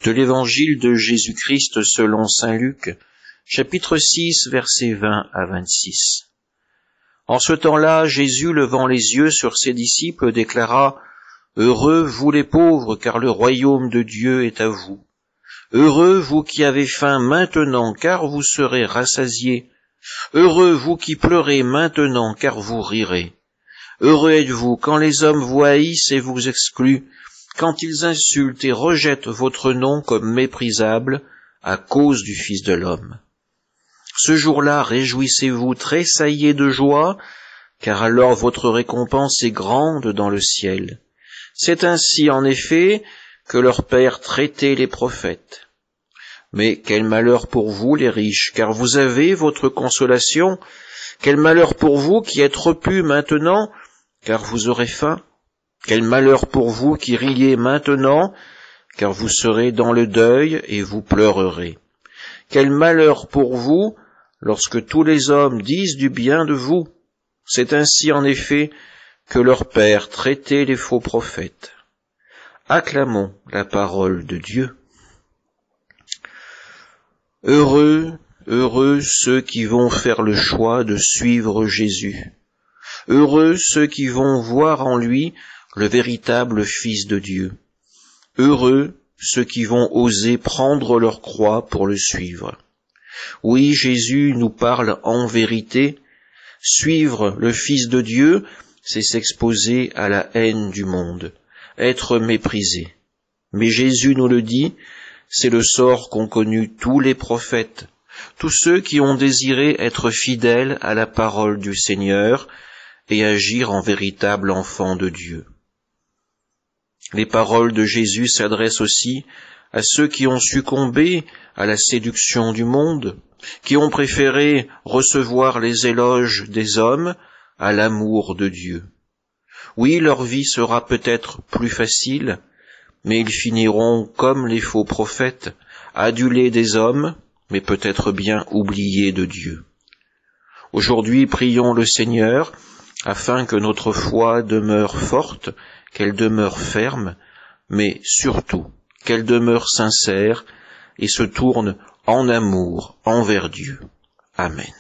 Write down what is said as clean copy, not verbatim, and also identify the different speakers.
Speaker 1: De l'Évangile de Jésus-Christ selon saint Luc, chapitre 6, versets 20 à 26. En ce temps-là, Jésus, levant les yeux sur ses disciples, déclara : « Heureux vous les pauvres, car le royaume de Dieu est à vous. Heureux vous qui avez faim maintenant, car vous serez rassasiés. Heureux vous qui pleurez maintenant, car vous rirez. Heureux êtes-vous quand les hommes vous haïssent et vous excluent, quand ils insultent et rejettent votre nom comme méprisable à cause du Fils de l'homme. Ce jour-là, réjouissez-vous, tressaillez de joie, car alors votre récompense est grande dans le ciel. C'est ainsi, en effet, que leur Père traitait les prophètes. Mais quel malheur pour vous, les riches, car vous avez votre consolation. Quel malheur pour vous qui êtes repus maintenant, car vous aurez faim. Quel malheur pour vous qui riez maintenant, car vous serez dans le deuil et vous pleurerez. Quel malheur pour vous lorsque tous les hommes disent du bien de vous. C'est ainsi en effet que leur Père traitait les faux prophètes. Acclamons la parole de Dieu. Heureux, heureux ceux qui vont faire le choix de suivre Jésus. Heureux ceux qui vont voir en lui le véritable Fils de Dieu. Heureux ceux qui vont oser prendre leur croix pour le suivre. Oui, Jésus nous parle en vérité. Suivre le Fils de Dieu, c'est s'exposer à la haine du monde, être méprisé. Mais Jésus nous le dit, c'est le sort qu'ont connu tous les prophètes, tous ceux qui ont désiré être fidèles à la parole du Seigneur et agir en véritable enfant de Dieu. Les paroles de Jésus s'adressent aussi à ceux qui ont succombé à la séduction du monde, qui ont préféré recevoir les éloges des hommes à l'amour de Dieu. Oui, leur vie sera peut-être plus facile, mais ils finiront comme les faux prophètes, adulés des hommes, mais peut-être bien oubliés de Dieu. Aujourd'hui, prions le Seigneur, afin que notre foi demeure forte, qu'elle demeure ferme, mais surtout qu'elle demeure sincère et se tourne en amour envers Dieu. Amen.